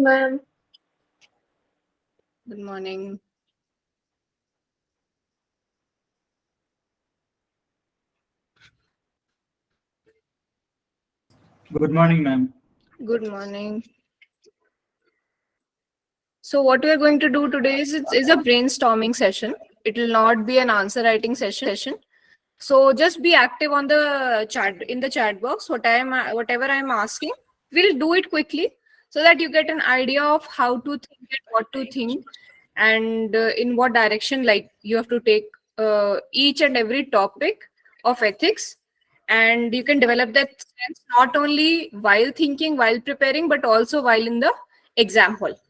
Ma'am. Good morning. Good morning, ma'am. Good morning. So what we are going to do today is a brainstorming session. It will not be an answer writing session. So just be active on the chat in the chat box. Whatever I'm asking, we'll do it quickly so that you get an idea of how to think and what to think, and in what direction like you have to take each and every topic of ethics, and you can develop that sense not only while thinking, while preparing, but also while in the exam hall.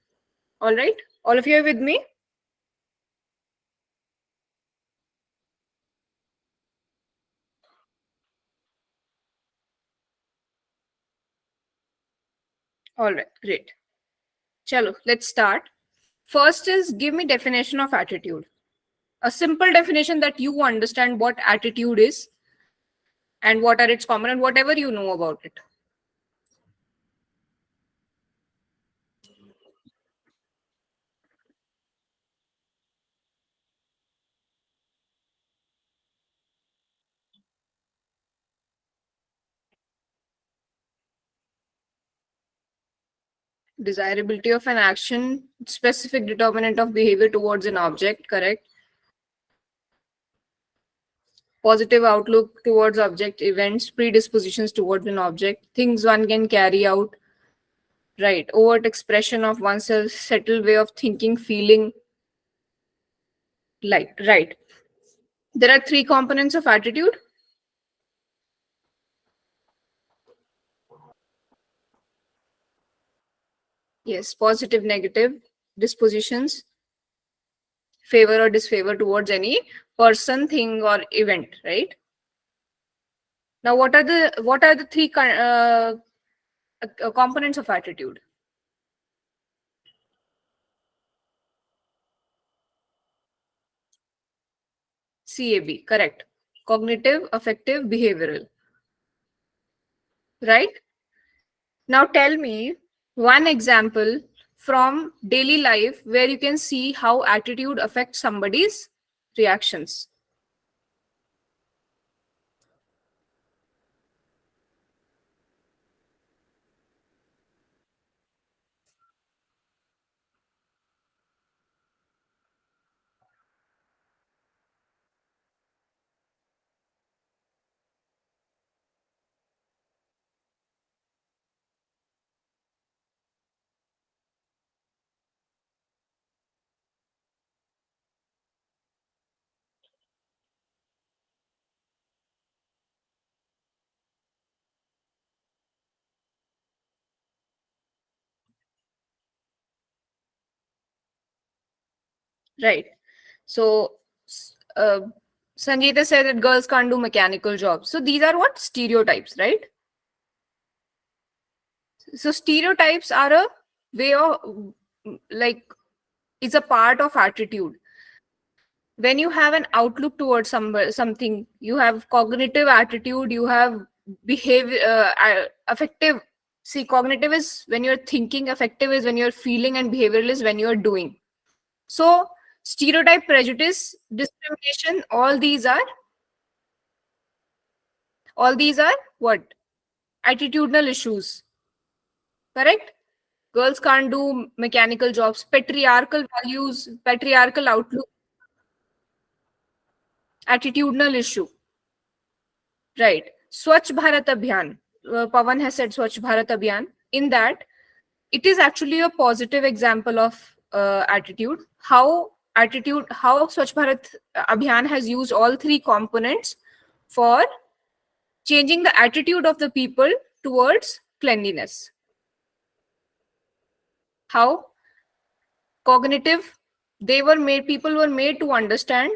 All right, all of you are with me? All right, great. Chalo, let's start. First is, give me definition of attitude. A simple definition that you understand what attitude is and what are its components, whatever you know about it. Desirability of an action, specific determinant of behavior towards an object, correct? Positive outlook towards object, events, predispositions towards an object, things one can carry out, right? Overt expression of oneself, settled way of thinking, feeling, like, right. There are three components of attitude. Yes, positive, negative dispositions, favor or disfavor towards any person, thing, or event, right? Now, what are the three components of attitude? CAB, correct. Cognitive, affective, behavioral, right? Now, tell me one example from daily life where you can see how attitude affects somebody's reactions. Right. So, Sangeeta said that girls can't do mechanical jobs. So, these are what? Stereotypes, right? So, stereotypes are a way of, like, it's a part of attitude. When you have an outlook towards something, you have cognitive attitude, you have behavior, affective. See, cognitive is when you're thinking, affective is when you're feeling, and behavioral is when you're doing. So, stereotype, prejudice, discrimination, all these are what? Attitudinal issues, correct? Girls can't do mechanical jobs, patriarchal values, patriarchal outlook, attitudinal issue, right? Swachh Bharat Abhiyan, Pawan has said Swachh Bharat Abhiyan. In that, it is actually a positive example of attitude. How Swachh Bharat Abhiyan has used all three components for changing the attitude of the people towards cleanliness. How? Cognitive, people were made to understand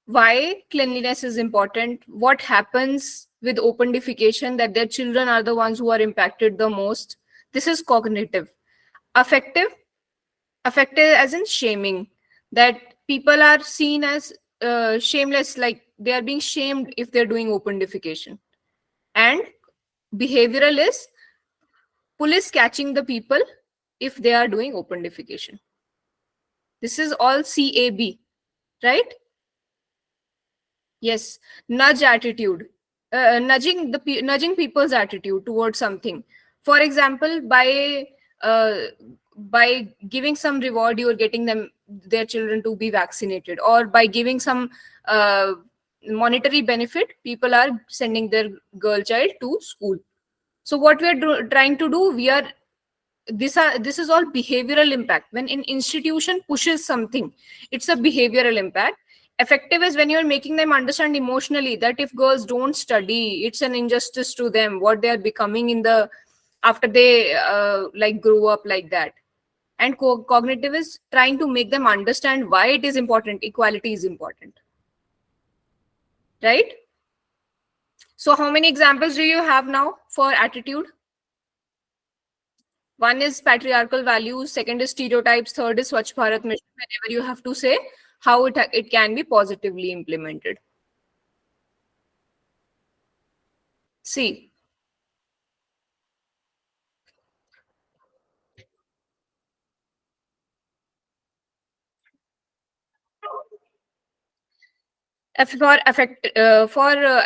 why cleanliness is important, what happens with open defecation, that their children are the ones who are impacted the most. This is cognitive. Affective, affective as in shaming, that people are seen as shameless, like they are being shamed if they're doing open defecation. And behavioral is police catching the people if they are doing open defecation. This is all CAB, right? Yes, nudge attitude, nudging people's attitude towards something. For example, uh, by giving some reward, you are getting them their children to be vaccinated, or by giving some uh, monetary benefit, people are sending their girl child to school. So what we are trying to do, we are this is all behavioral impact. When an institution pushes something, it's a behavioral impact. Effective is when you're making them understand emotionally that if girls don't study, it's an injustice to them, what they are becoming in the after they like grow up like that. And cognitive is trying to make them understand why it is important, equality is important, right? So how many examples do you have now for attitude? One is patriarchal values, second is stereotypes, third is Swachh Bharat mission. Whenever you have to say how it can be positively implemented. See, for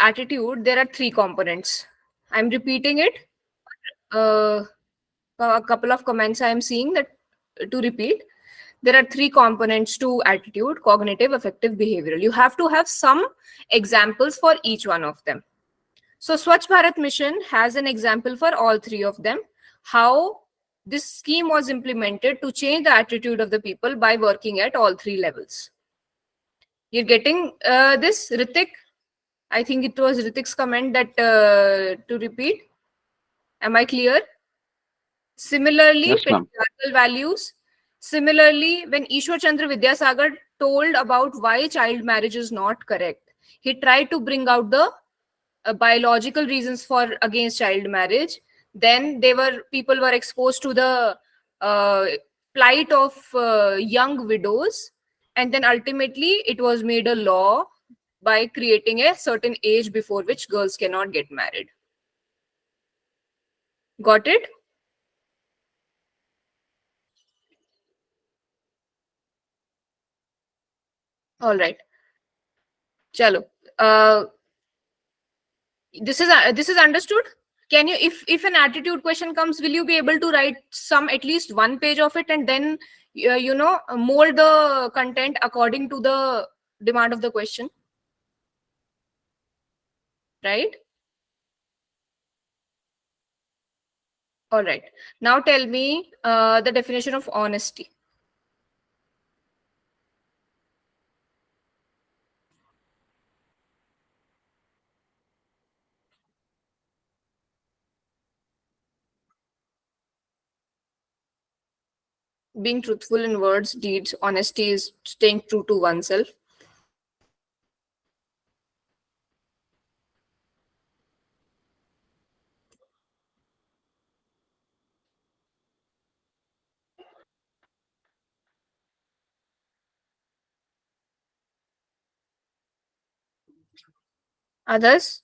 attitude, there are three components. I'm repeating it. Uh, a couple of comments I am seeing that to repeat. There are three components to attitude: cognitive, affective, behavioral. You have to have some examples for each one of them. So Swachh Bharat Mission has an example for all three of them. How this scheme was implemented to change the attitude of the people by working at all three levels. You're getting this, Ritik? I think it was Ritik's comment that to repeat. Am I clear? Similarly, Yes, ma'am. patriarchal values. Similarly, when Ishwar Chandra Vidyasagar told about why child marriage is not correct, he tried to bring out the biological reasons for against child marriage. Then people were exposed to the uh, plight of young widows, and then ultimately it was made a law by creating a certain age before which girls cannot get married. Got it? All right. Chalo. This is understood. Can you, if an attitude question comes, will you be able to write some at least one page of it, and then mold the content according to the demand of the question, right? All right. Now tell me the definition of honesty. Being truthful in words, deeds. Honesty is staying true to oneself. Others?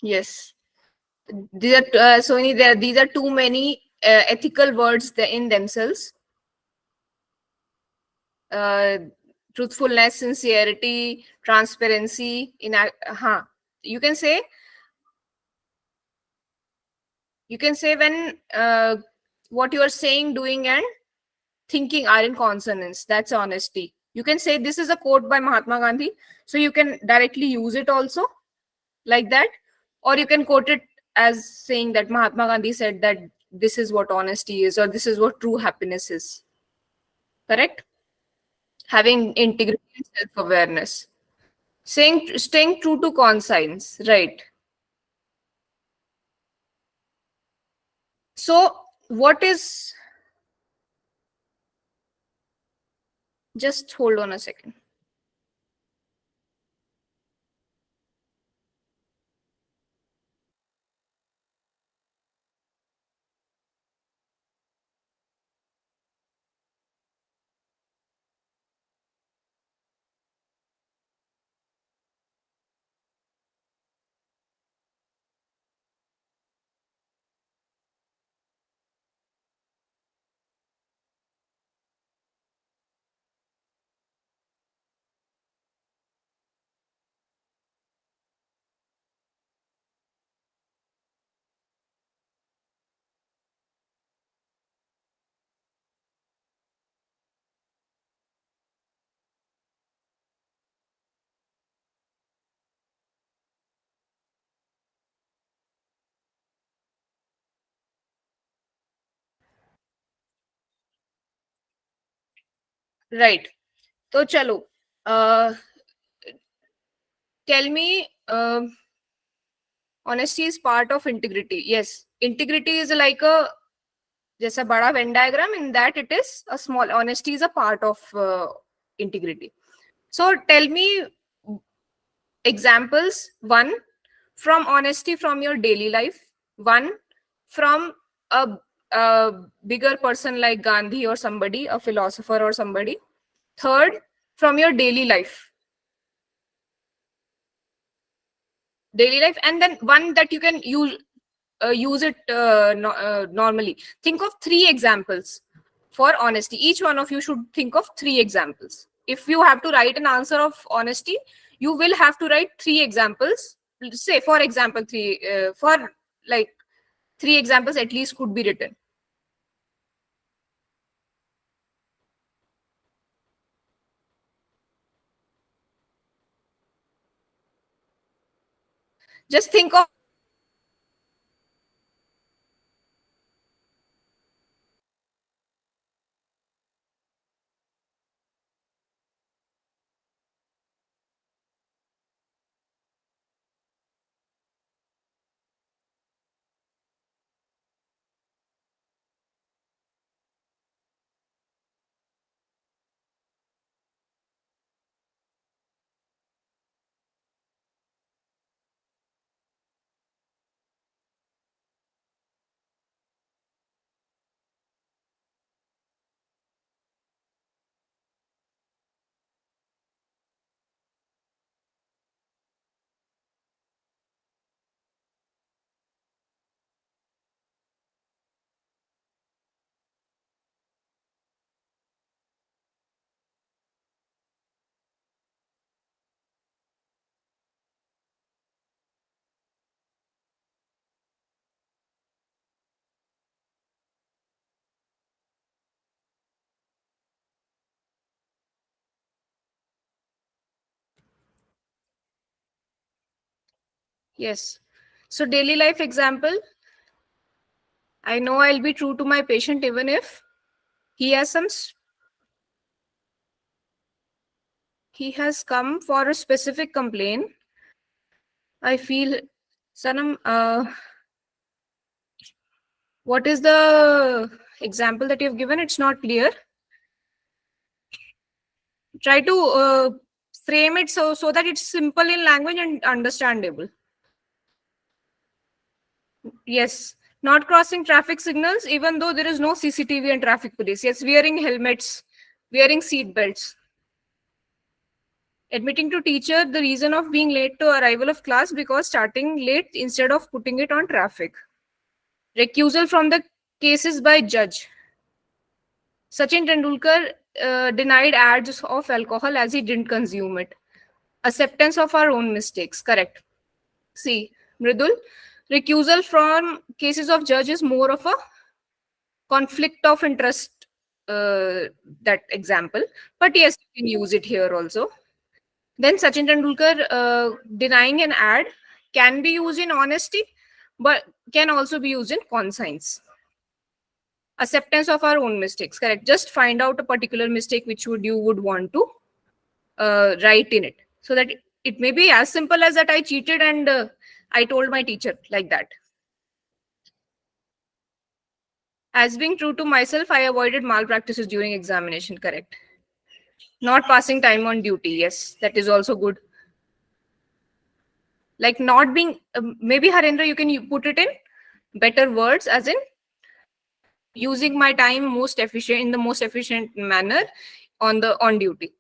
Yes. These are Sony. These are too many ethical words in themselves. uh, Truthfulness, sincerity, transparency. You can say when what you are saying, doing, and thinking are in consonance. That's honesty. You can say this is a quote by Mahatma Gandhi, so you can directly use it also like that, or you can quote it as saying that Mahatma Gandhi said that this is what honesty is, or this is what true happiness is. Correct? Having integrity and self-awareness. Staying true to conscience, right? So what is, just hold on a second. Right. So chalo. Uh, Tell me, honesty is part of integrity. Yes, integrity is like a जैसा बड़ा Venn diagram. In that, it is a small. Honesty is a part of integrity. So tell me examples. One from honesty from your daily life. One from a, a bigger person like Gandhi or somebody, a philosopher or somebody. Third, from your daily life, and then one that you can use it normally. Think of three examples for honesty. Each one of you should think of three examples. If you have to write an answer of honesty, you will have to write three examples. Say, for example, for like three examples at least could be written. Just think of. Yes. So daily life example. I know I'll be true to my patient even if he has some he has come for a specific complaint. I feel, Sanam, what is the example that you've given? It's not clear. Try to frame it so that it's simple in language and understandable. Yes, not crossing traffic signals, even though there is no CCTV and traffic police. Yes, wearing helmets, wearing seat belts. Admitting to teacher the reason of being late to arrival of class because starting late instead of putting it on traffic. Recusal from the cases by judge. Sachin Tendulkar denied ads of alcohol as he didn't consume it. Acceptance of our own mistakes. Correct. See, Mridul, recusal from cases of judge is more of a conflict of interest, that example. But yes, you can use it here also. Then Sachin Tendulkar denying an ad can be used in honesty, but can also be used in conscience. Acceptance of our own mistakes. Correct. Just find out a particular mistake which you would want to write in it, so that it may be as simple as that I cheated and I told my teacher like that. As being true to myself, I avoided malpractices during examination. Correct. Not passing time on duty. Yes, that is also good. Like not being, maybe Harendra, you can put it in better words, as in using my time most efficient in the most efficient manner on duty.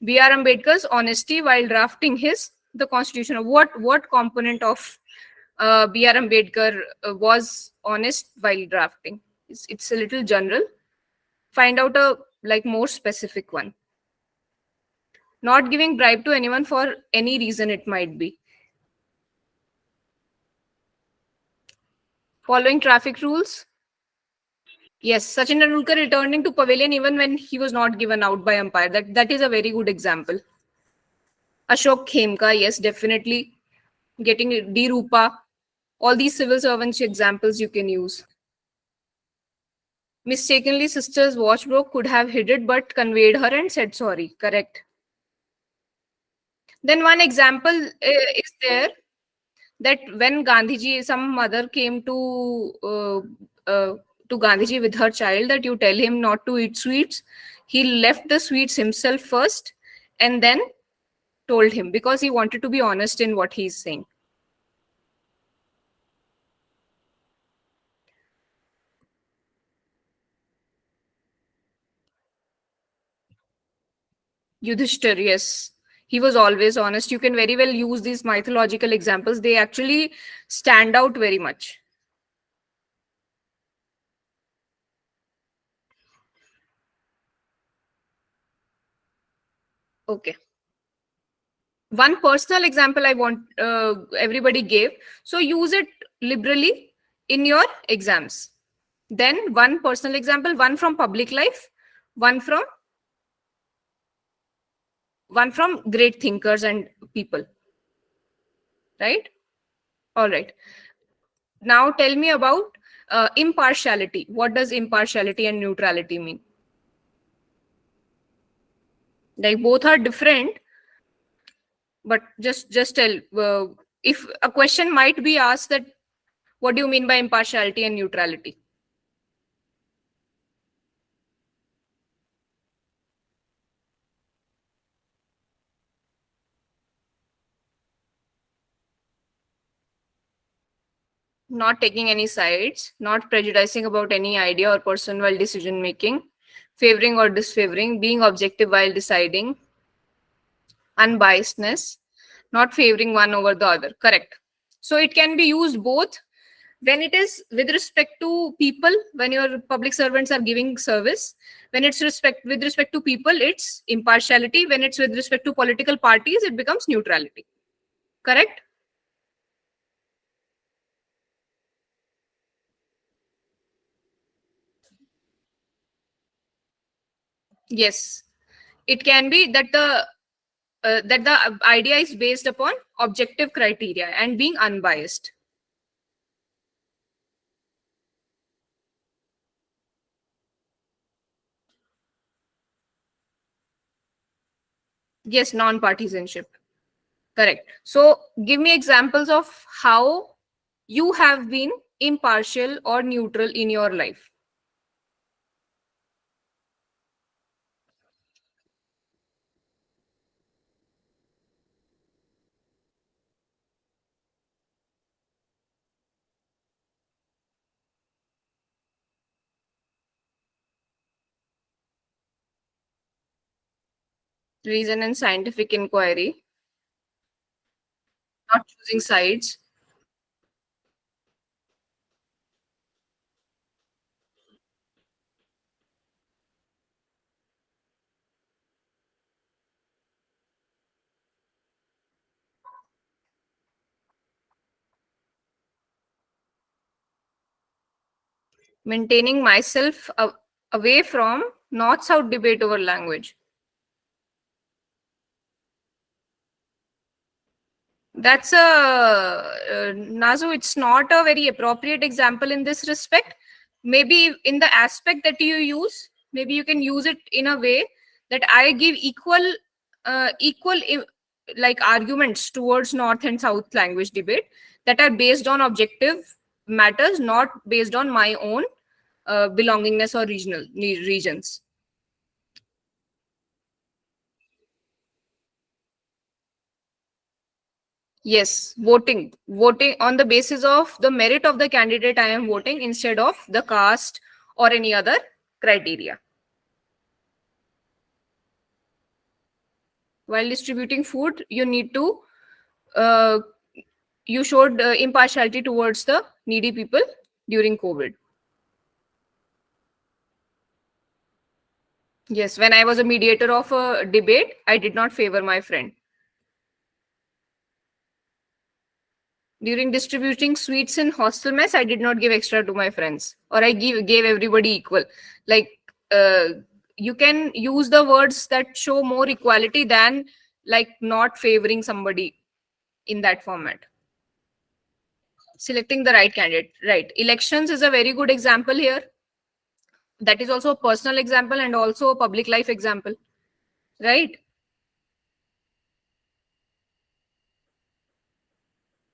B.R. Ambedkar's honesty while drafting his the constitution. What component of B.R. Ambedkar was honest while drafting? It's a little general. Find out a like more specific one. Not giving bribe to anyone for any reason it might be. Following traffic rules. Yes, Sachin Tendulkar returning to pavilion even when he was not given out by umpire. That is a very good example. Ashok Khemka, yes, definitely. Getting D Rupa, all these civil servants examples you can use. Mistakenly, sister's watch broke, could have hid it, but conveyed her and said sorry. Correct. Then one example is there that when Gandhiji, some mother came to Gandhiji with her child, that you tell him not to eat sweets. He left the sweets himself first and then told him because he wanted to be honest in what he's saying. Yudhishthir, yes. He was always honest. You can very well use these mythological examples. They actually stand out very much. Okay. One personal example I want everybody gave. So use it liberally in your exams. Then one personal example, one from public life, one from one from great thinkers and people. Right? All right. Now tell me about impartiality. What does impartiality and neutrality mean? Like both are different, but just tell. If a question might be asked that, what do you mean by impartiality and neutrality? Not taking any sides, not prejudicing about any idea or person while decision making, favoring or disfavoring, being objective while deciding, unbiasedness, not favoring one over the other. Correct. So it can be used both when it is with respect to people, when your public servants are giving service. When it's respect with respect to people, it's impartiality. When it's with respect to political parties, it becomes neutrality. Correct? Yes. It can be that the idea is based upon objective criteria and being unbiased. Yes, non-partisanship. Correct. So give me examples of how you have been impartial or neutral in your life. Reason and scientific inquiry, not choosing sides, maintaining myself away from north-south debate over language. That's Nazu, it's not a very appropriate example in this respect. Maybe in the aspect that you use, maybe you can use it in a way that I give equal like arguments towards North and South language debate that are based on objective matters, not based on my own belongingness or regions. Yes, voting on the basis of the merit of the candidate I am voting instead of the caste or any other criteria. While distributing food, you need to uh, you showed impartiality towards the needy people during COVID. Yes, when I was a mediator of a debate, I did not favor my friend. During distributing sweets in hostel mess, I did not give extra to my friends, or I gave everybody equal. Like uh, you can use the words that show more equality than like not favoring somebody in that format. Selecting the right candidate, right? Elections is a very good example here. That is also a personal example and also a public life example, right?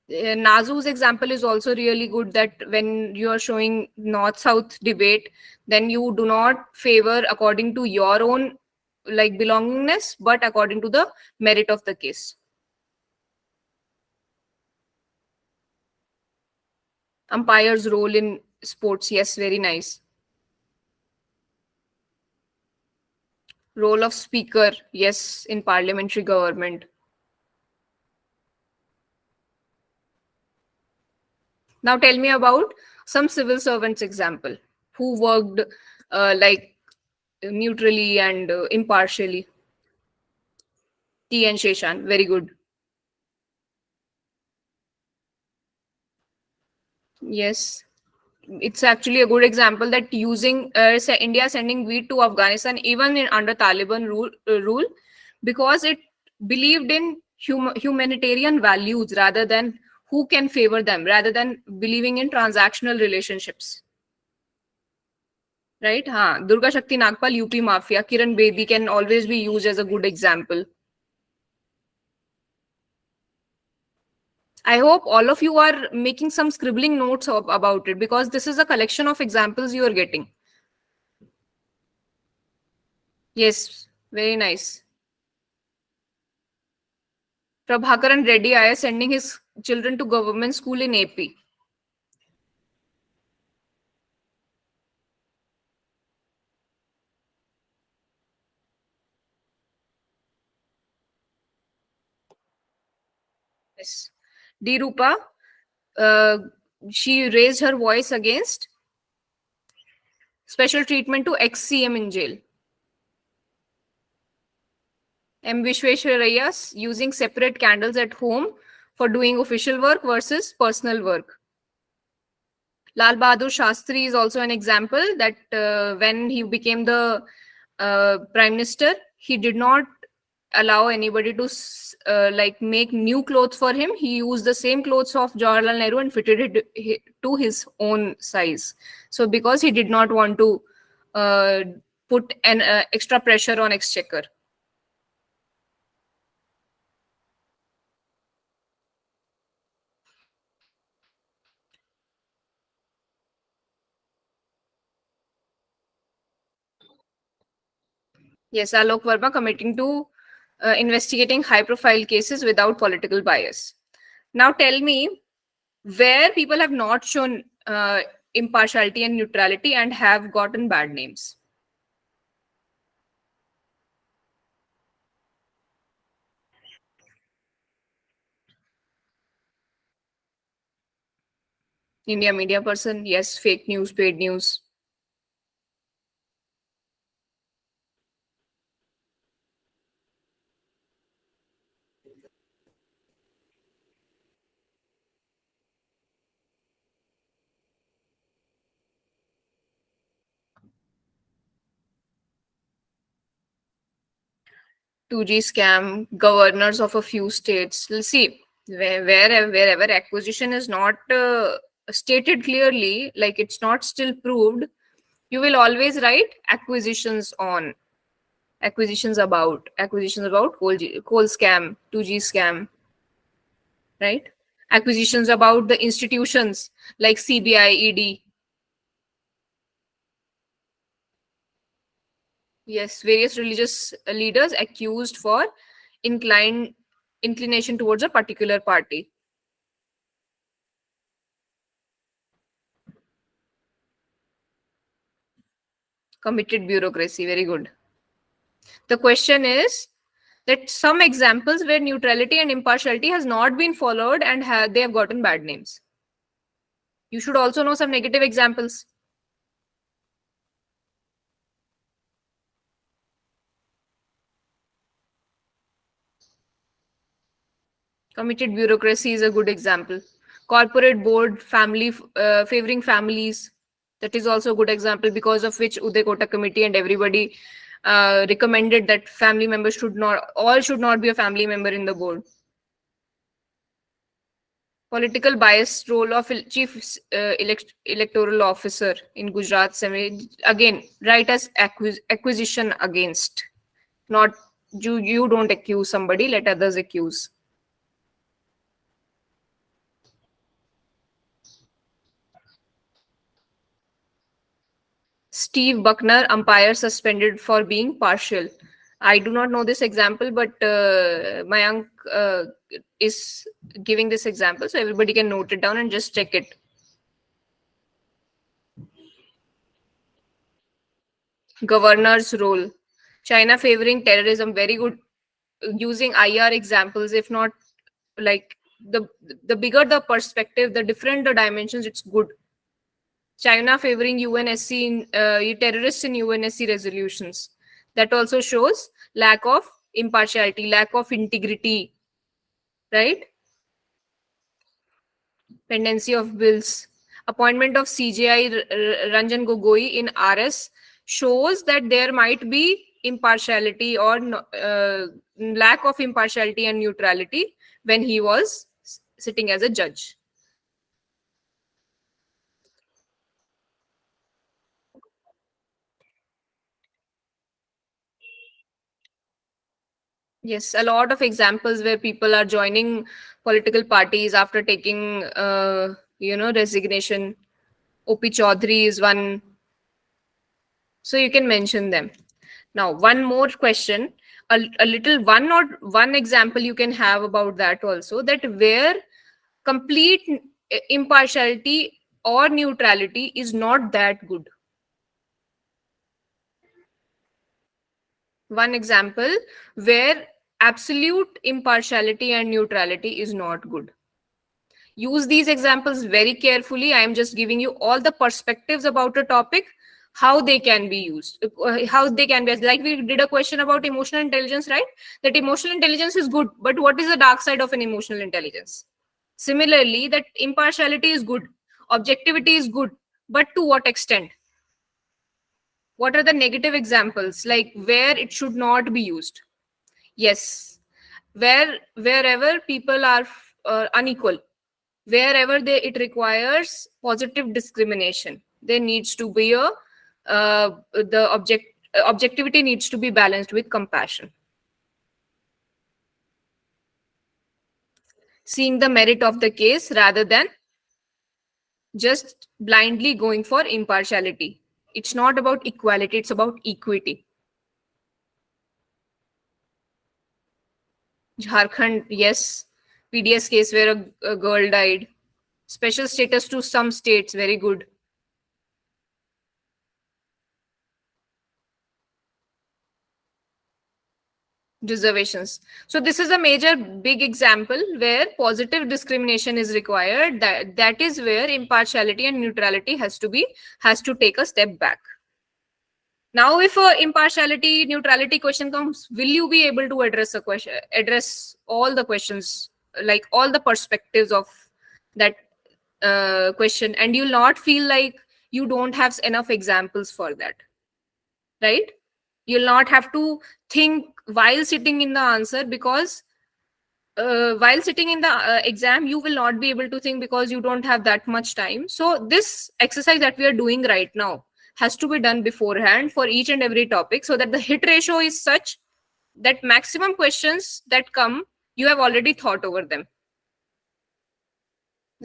Nazu's example is also really good, that when you are showing north south debate, then you do not favor according to your own like belongingness, but according to the merit of the case. Umpire's role in sports, yes, very nice. Role of speaker, yes, in parliamentary government. Now tell me about some civil servants example who worked like neutrally and impartially. T and Sheshan, very good. Yes, it's actually a good example that using India sending wheat to Afghanistan even in under Taliban rule, because it believed in humanitarian values rather than who can favor them, rather than believing in transactional relationships. Right? Durga Shakti Nagpal, UP Mafia, Kiran Bedi can always be used as a good example. I hope all of you are making some scribbling notes about it, because this is a collection of examples you are getting. Yes, very nice. Prabhakaran Reddy IS sending his children to government school in AP. Yes. D. Rupa, uh, she raised her voice against special treatment to ex-CM in jail. M. Vishweswaraya using separate candles at home for doing official work versus personal work. Lal Bahadur Shastri is also an example that when he became the prime minister, he did not allow anybody to like make new clothes for him. He used the same clothes of Jawaharlal Nehru and fitted it to his own size. So because he did not want to uh, put an extra pressure on exchequer. Yes, Alok Verma committing to investigating high profile cases without political bias. Now tell me where people have not shown impartiality and neutrality and have gotten bad names. India media person, yes, fake news, paid news. 2G scam, governors of a few states. Let's see, wherever acquisition is not stated clearly, like it's not still proved, you will always write acquisitions on, acquisitions about coal scam, 2G scam, right? Acquisitions about the institutions like CBI, ED. Yes, various religious leaders accused for incline inclination towards a particular party. Committed bureaucracy, very good. The question is that some examples where neutrality and impartiality has not been followed and they have gotten bad names. You should also know some negative examples. Committed bureaucracy is a good example. Corporate board, family favoring families. That is also a good example, because of which Uday Kota committee and everybody recommended that family members should not be a family member in the board. Political bias role of chief electoral officer in Gujarat Assembly. Again, write as acquisition against. Not you don't accuse somebody, let others accuse. Steve Buckner, umpire suspended for being partial. I do not know this example, but Mayank is giving this example, so everybody can note it down and just check it. Governor's role. China favoring terrorism, very good. Using IR examples, if not like the bigger the perspective, the different the dimensions, it's good. China favoring UNSC in terrorists in UNSC resolutions. That also shows lack of impartiality, lack of integrity, right? Pendency of bills. Appointment of CJI Ranjan Gogoi in RS shows that there might be impartiality or lack of impartiality and neutrality when he was sitting as a judge. Yes, a lot of examples where people are joining political parties after taking, resignation. OP Chaudhary is one. So you can mention them. Now, one more question, a little one or one example you can have about that also, that where complete impartiality or neutrality is not that good. One example where absolute impartiality and neutrality is not good. Use these examples very carefully. I am just giving you all the perspectives about a topic, how they can be used, how they can be, like we did a question about emotional intelligence, right? That emotional intelligence is good, but what is the dark side of an emotional intelligence? Similarly, that impartiality is good, objectivity is good, but to what extent? What are the negative examples, like where it should not be used? Yes, wherever people are unequal, wherever it requires positive discrimination, there needs to be a the objectivity needs to be balanced with compassion. Seeing the merit of the case rather than just blindly going for impartiality. It's not about equality, it's about equity. Jharkhand, yes. PDS case where a girl died. Special status to some states, very good. Reservations. So this is a major big example where positive discrimination is required. That is where impartiality and neutrality has to take a step back. Now, if a impartiality neutrality question comes, will you be able to address all the questions, like all the perspectives of that question, and you'll not feel like you don't have enough examples for that, right? You'll not have to think while sitting in the answer, because while sitting in the exam you will not be able to think because you don't have that much time. So this exercise that we are doing right now has to be done beforehand for each and every topic, so that the hit ratio is such that maximum questions that come, you have already thought over them.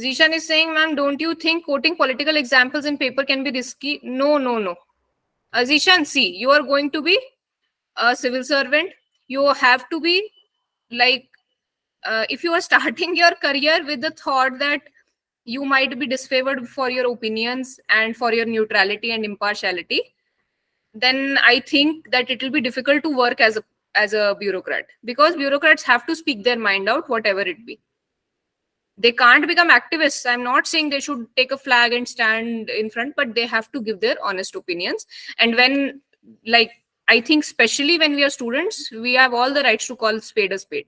Zishan is saying, ma'am, don't you think quoting political examples in paper can be risky? No, no, no. Zishan, see, you are going to be a civil servant. You have to be like, if you are starting your career with the thought that you might be disfavored for your opinions and for your neutrality and impartiality, then I think that it will be difficult to work as a bureaucrat, because bureaucrats have to speak their mind out, whatever it be. They can't become activists. I'm not saying they should take a flag and stand in front, but they have to give their honest opinions. And when, like, I think especially when we are students, we have all the rights to call spade a spade.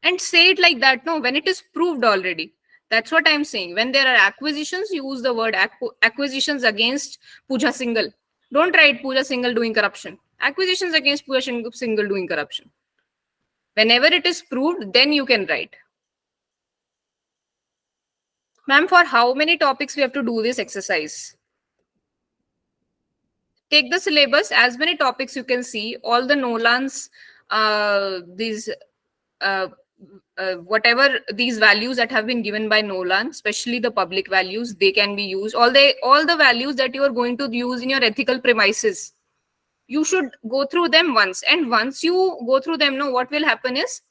And say it like that, no, when it is proved already. That's what I'm saying. When there are acquisitions, use the word acquisitions against Pooja Singhal. Don't write Pooja Singhal doing corruption. Acquisitions against Pooja Singhal doing corruption. Whenever it is proved, then you can write. Ma'am, for how many topics we have to do this exercise? Take the syllabus, as many topics you can see, all the Nolan's, these, uh, whatever these values that have been given by Nolan, especially the public values, they can be used. All the values that you are going to use in your ethical premises, you should go through them once. And once you go through them, no, what will happen is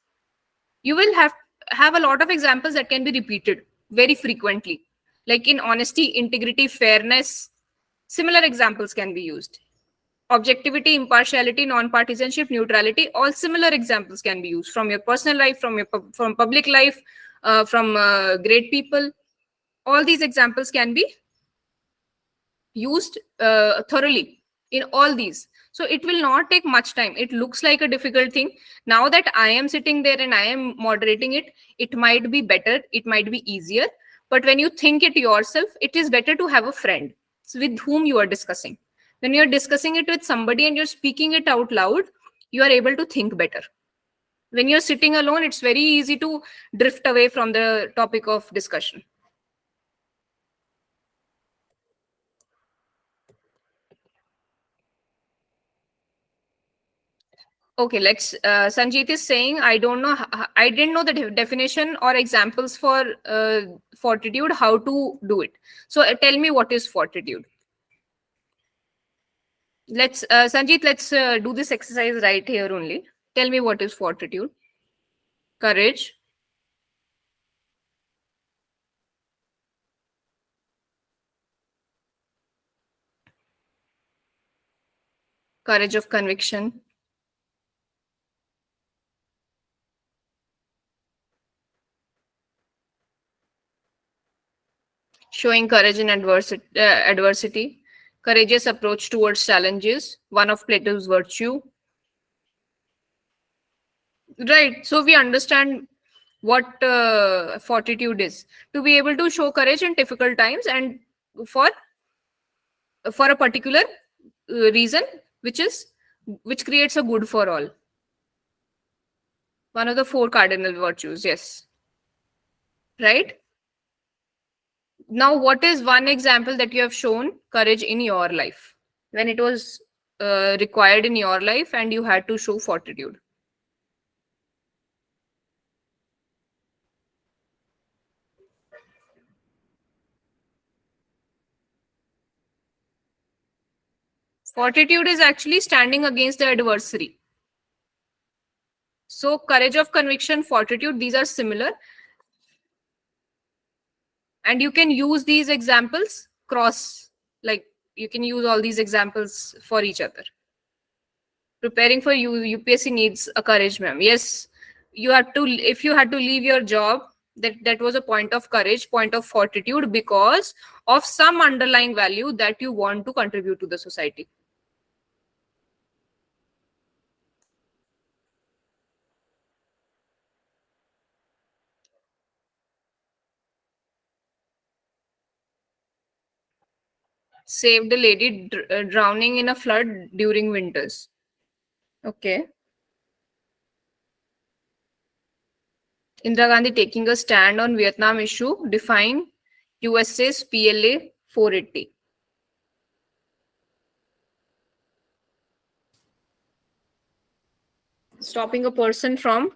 you will have a lot of examples that can be repeated very frequently, like in honesty, integrity, fairness. Similar examples can be used. Objectivity, impartiality, non-partisanship, neutrality, all similar examples can be used from your personal life, from public life, from great people. All these examples can be used thoroughly in all these. So it will not take much time. It looks like a difficult thing. Now that I am sitting there and I am moderating it, it might be better, it might be easier. But when you think it yourself, it is better to have a friend with whom you are discussing. When you're discussing it with somebody and you're speaking it out loud, you are able to think better. When you're sitting alone, it's very easy to drift away from the topic of discussion. Okay, let's. Sanjeet is saying, I don't know. I didn't know the definition or examples for fortitude, how to do it. So tell me, what is fortitude? Let's, Sanjeet, let's do this exercise right here only. Tell me, what is fortitude? Courage. Courage of conviction. Showing courage in adversity. Courageous approach towards challenges. One of Plato's virtue. Right. So we understand what fortitude is. To be able to show courage in difficult times, and for a particular reason, which creates a good for all. One of the four cardinal virtues. Yes. Right. Now, what is one example that you have shown courage in your life when it was required in your life and you had to show fortitude? Fortitude is actually standing against the adversary. So courage of conviction, fortitude, these are similar. And you can use these examples like you can use all these examples for each other. Preparing for UPSC needs a courage, ma'am. Yes, you have to. If you had to leave your job, that was a point of courage, point of fortitude, because of some underlying value that you want to contribute to the society. Saved a lady drowning in a flood during winters. Okay. Indira Gandhi taking a stand on Vietnam issue. Define USA's PLA 480. Stopping a person from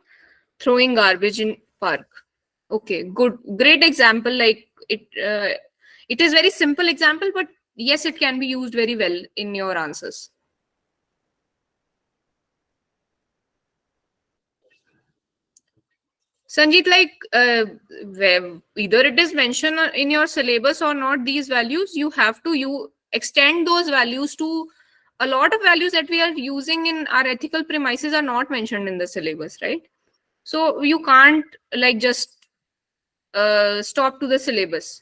throwing garbage in park. Okay, good, great example. Like it is very simple example, but yes, it can be used very well in your answers. Sanjeet, like either it is mentioned in your syllabus or not, these values, you have to extend those values to a lot of values that we are using in our ethical premises are not mentioned in the syllabus, right? So you can't like just stop to the syllabus.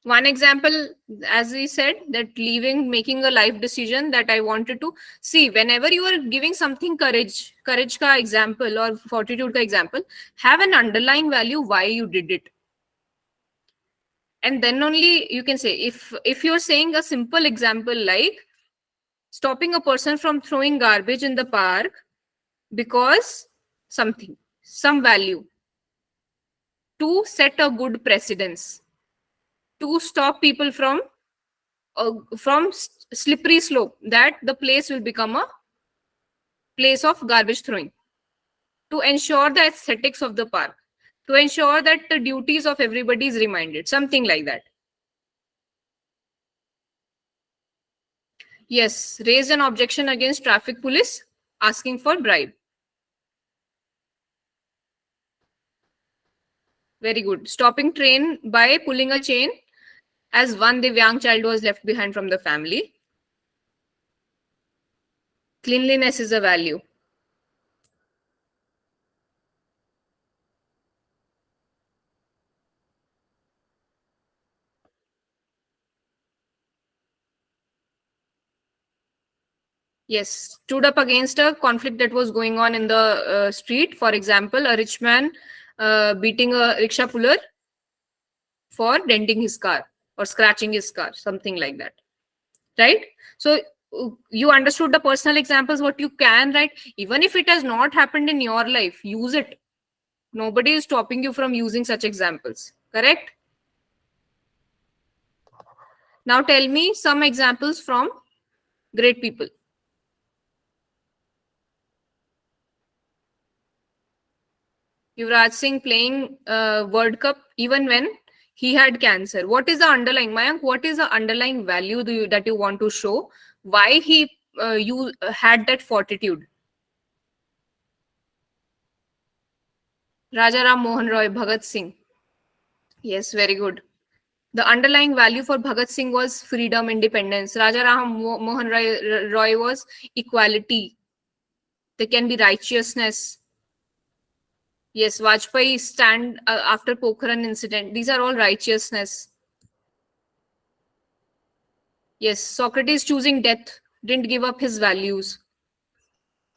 One example, as we said, that making a life decision that I wanted to see. Whenever you are giving something courage ka example or fortitude ka example, have an underlying value why you did it. And then only you can say, if you're saying a simple example like stopping a person from throwing garbage in the park because something, some value, to set a good precedence, to stop people from slippery slope that the place will become a place of garbage throwing, to ensure the aesthetics of the park, to ensure that the duties of everybody is reminded, something like that. Yes, raised an objection against traffic police asking for bribe. Very good. Stopping train by pulling a chain as one Divyang child was left behind from the family. Cleanliness is a value. Yes, stood up against a conflict that was going on in the street. For example, a rich man beating a rickshaw puller for denting his car or scratching his car, something like that. Right? So you understood the personal examples, what you can write. Even if it has not happened in your life, use it. Nobody is stopping you from using such examples. Correct? Now tell me some examples from great people. Yuvraj Singh playing World Cup even when he had cancer. What is the underlying, Mayank? What is the underlying value that you want to show? Why he you had that fortitude? Raja Ram Mohan Roy, Bhagat Singh. Yes, very good. The underlying value for Bhagat Singh was freedom, independence. Raja Ram Mohan Roy was equality. There can be righteousness. Yes, Vajpayee stand after Pokhran incident. These are all righteousness. Yes, Socrates choosing death didn't give up his values.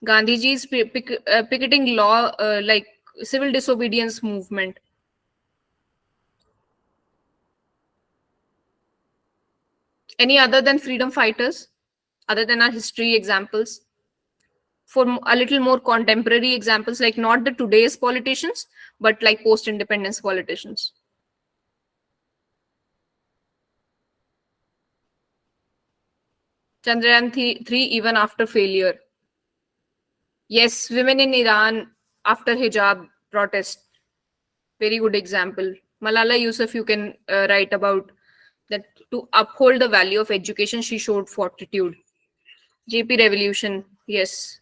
Gandhiji's picketing law, like civil disobedience movement. Any other than freedom fighters, other than our history examples? For a little more contemporary examples, like not the today's politicians, but like post-independence politicians. Chandrayaan 3 even after failure. Yes, women in Iran after hijab protest. Very good example. Malala Yousaf, you can write about that. To uphold the value of education, she showed fortitude. JP Revolution, yes.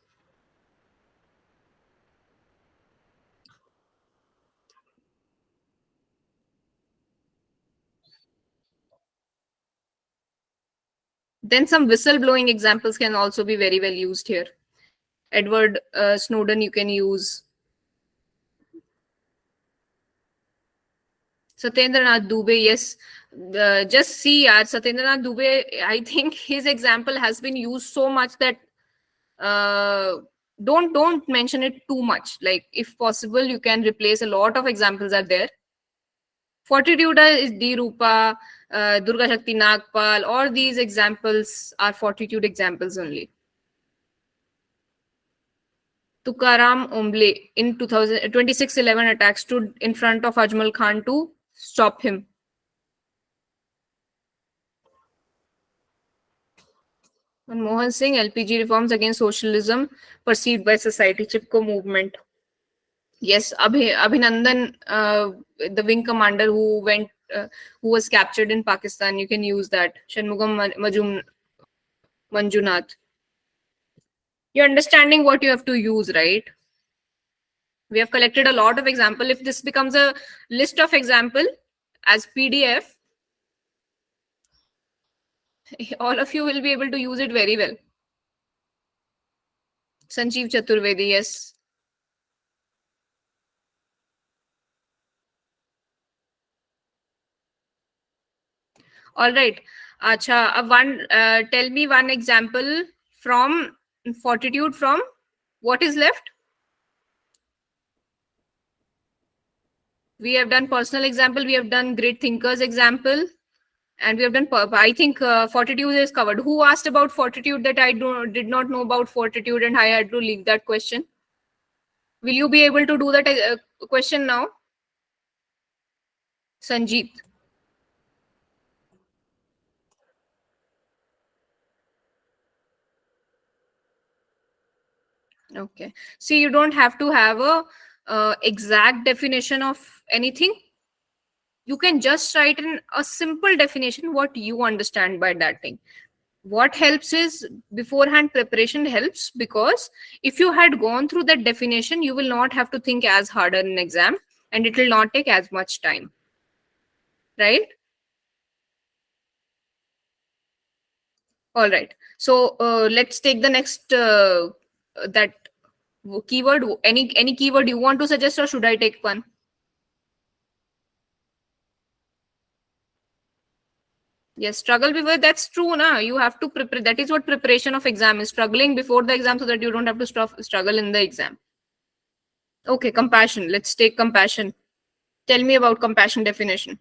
Then some whistleblowing examples can also be very well used here. Edward Snowden, you can use. Satyendranath Dubey, yes. Just see, Satyendranath Dubey, I think his example has been used so much that uh, don't mention it too much. Like, if possible, you can replace a lot of examples are there. Fortitude is D. Rupa, Durga Shakti Nagpal. All these examples are fortitude examples only. Tukaram Omble in 2611 attack stood in front of Ajmal Khan to stop him. Manmohan Singh, LPG reforms against socialism perceived by society, Chipko movement. Yes, Abhinandan, the wing commander who was captured in Pakistan, you can use that. Shanmugam Manjunath. You're understanding what you have to use, right? We have collected a lot of example. If this becomes a list of example as PDF, all of you will be able to use it very well. Sanjeev Chaturvedi, yes. All right. Acha, tell me one example from fortitude from what is left? We have done personal example. We have done great thinkers example. And we have done, I think, fortitude is covered. Who asked about fortitude that did not know about fortitude and I had to leave that question? Will you be able to do that question now? Sanjeet. Okay. See, you don't have to have a exact definition of anything. You can just write in a simple definition what you understand by that thing. What helps is beforehand preparation helps, because if you had gone through that definition, you will not have to think as hard in an exam, and it will not take as much time, right? All right. So let's take the next that keyword. Any keyword you want to suggest, or should I take one? Yes, struggle before. That's true, na. You have to prepare. That is what preparation of exam is. Struggling before the exam so that you don't have to struggle in the exam. Okay, compassion. Let's take compassion. Tell me about compassion definition.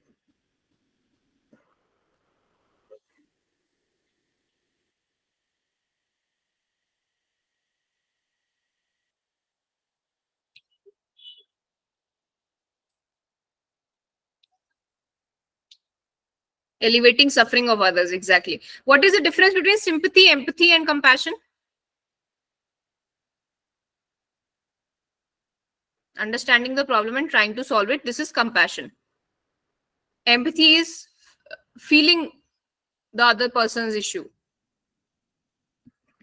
Elevating suffering of others. Exactly. What is the difference between sympathy, empathy, and compassion? Understanding the problem and trying to solve it. This is compassion. Empathy is feeling the other person's issue.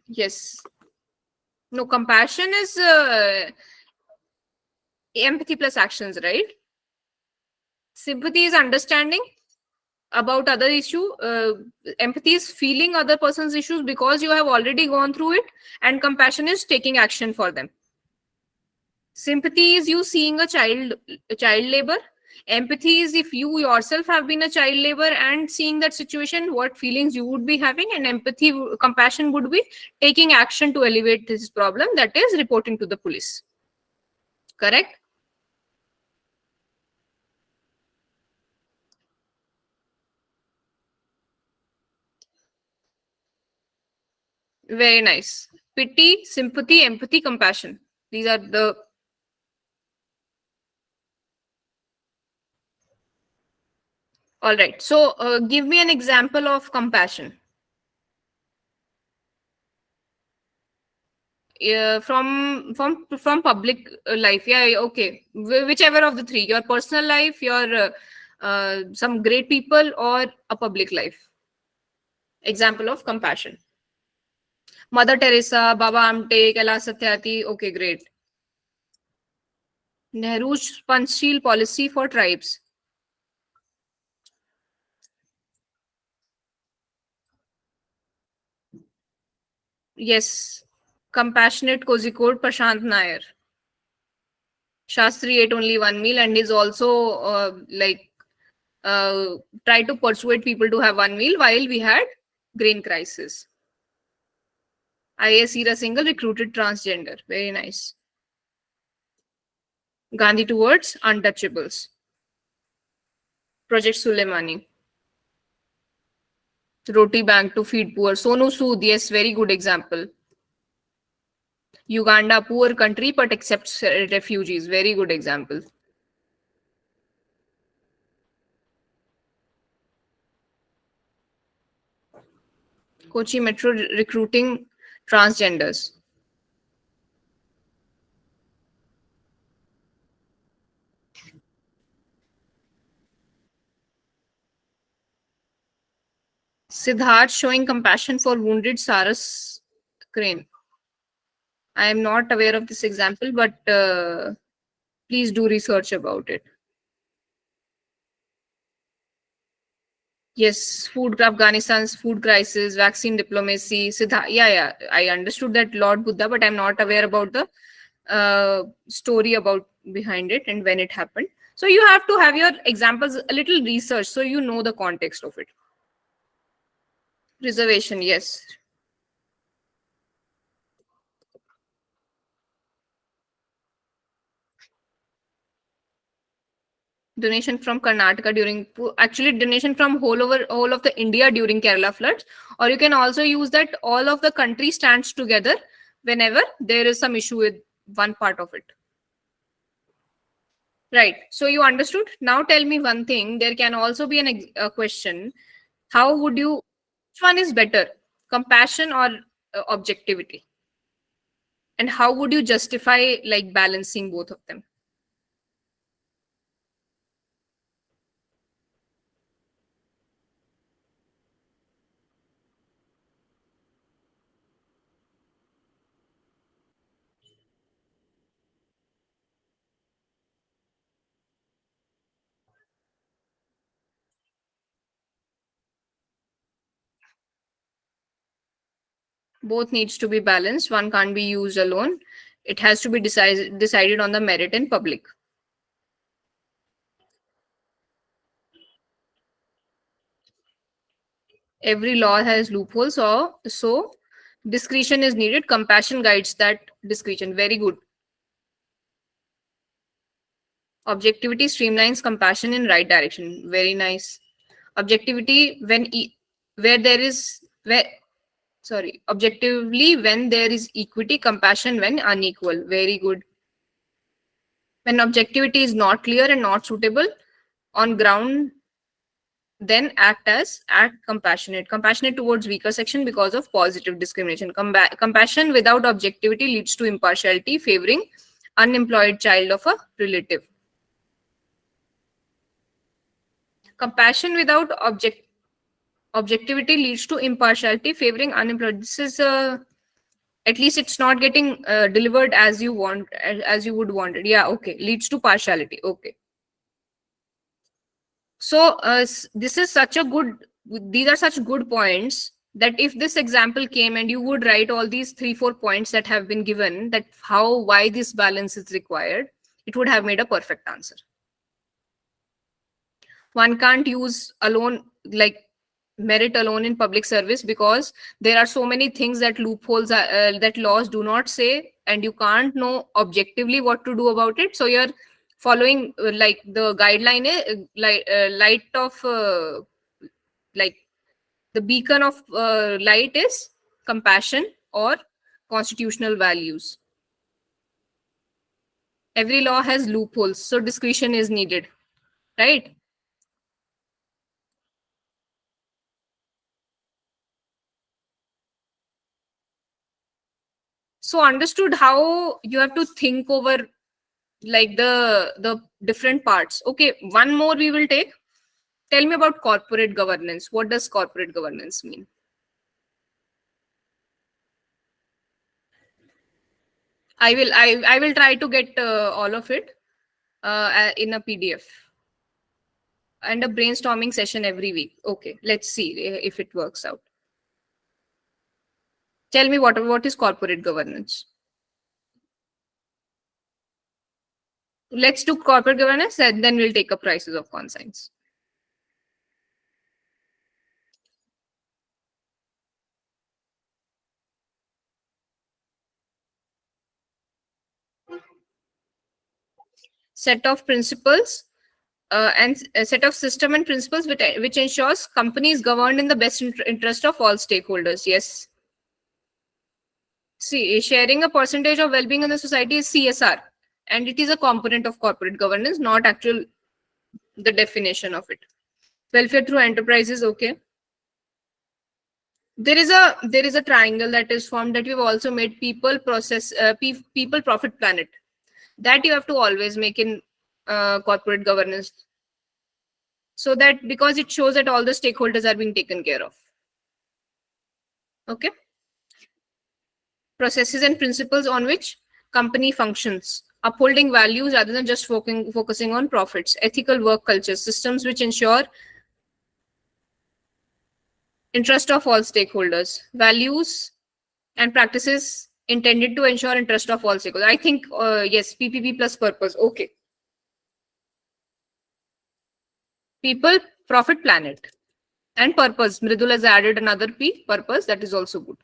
Yes. No, compassion is empathy plus actions, right? Sympathy is understanding about other issue. Empathy is feeling other person's issues because you have already gone through it, and compassion is taking action for them. Sympathy is you seeing a child labor. Empathy is if you yourself have been a child labor and seeing that situation, what feelings you would be having. And compassion would be taking action to elevate this problem, that is reporting to the police. Correct? Very nice. Pity, sympathy, empathy, compassion. These are the. All right. So, give me an example of compassion. From public life. Yeah. Okay. Whichever of the three: your personal life, your some great people, or a public life. Example of compassion. Mother Teresa, Baba Amte, Kailash Satyarthi. Okay, great. Nehru's Panchsheel policy for tribes. Yes. Compassionate Kozhikode, Prashant Nair. Shastri ate only one meal and is also uh, try to persuade people to have one meal while we had grain crisis. IAS Era Single recruited transgender. Very nice. Gandhi towards untouchables. Project Suleimani. Roti Bank to feed poor. Sonu Sood, yes, very good example. Uganda, poor country but accepts refugees. Very good example. Kochi Metro recruiting transgenders. Siddharth showing compassion for wounded Saras Crane. I am not aware of this example, but please do research about it. Yes, Afghanistan's food crisis, vaccine diplomacy. Yeah, yeah, I understood that Lord Buddha, but I'm not aware about the story about behind it and when it happened. So you have to have your examples, a little research, so you know the context of it. Reservation, yes. donation from Karnataka during, actually donation from whole of the India during Kerala floods, or you can also use that all of the country stands together whenever there is some issue with one part of it. Right. So you understood. Now tell me one thing. There can also be a question. How would you? Which one is better, compassion or objectivity? And how would you justify like balancing both of them? Both needs to be balanced. One can't be used alone. It has to be decided on the merit in public. Every law has loopholes, so discretion is needed. Compassion guides that discretion. Very good. Objectivity streamlines compassion in right direction. Very nice. Objectivity where there is where sorry, objectively when there is equity, compassion when unequal. Very good. When objectivity is not clear and not suitable on ground, then act compassionate towards weaker section because of positive discrimination. Compassion without objectivity leads to impartiality, favoring unemployed child of a relative. Compassion without objectivity leads to impartiality, favoring unemployed. This is at least it's not getting delivered as you want, as you would want it. Yeah, okay. Leads to partiality. Okay. So this is such a good. These are such good points that if this example came and you would write all these 3-4 points that have been given, that why this balance is required, it would have made a perfect answer. One can't use alone like merit alone in public service because there are so many things that loopholes that laws do not say, and you can't know objectively what to do about it. So you're following like the guideline light of like the beacon of light is compassion or constitutional values. Every law has loopholes, so discretion is needed, right? So understood how you have to think over like the different parts. Okay, one more we will take. Tell me about corporate governance. What does corporate governance mean? I will try to get all of it in a PDF and a brainstorming session every week. Okay, let's see if it works out. Tell me what is corporate governance? Let's do corporate governance and then we'll take up prices of consigns. Set of principles and a set of system and principles which ensures companies governed in the best interest of all stakeholders. Yes. See, sharing a percentage of well-being in the society is CSR, and it is a component of corporate governance, not actual the definition of it. Welfare through enterprises. Okay. There is a triangle that is formed that we've also made people process people profit planet. That you have to always make in corporate governance, so that because it shows that all the stakeholders are being taken care of. Okay. Processes and principles on which company functions, upholding values rather than just focusing on profits, ethical work culture, systems which ensure interest of all stakeholders, values and practices intended to ensure interest of all stakeholders. I think yes, PPP plus purpose. Okay. People, profit, planet, and purpose. Mridul has added another P, purpose. That is also good.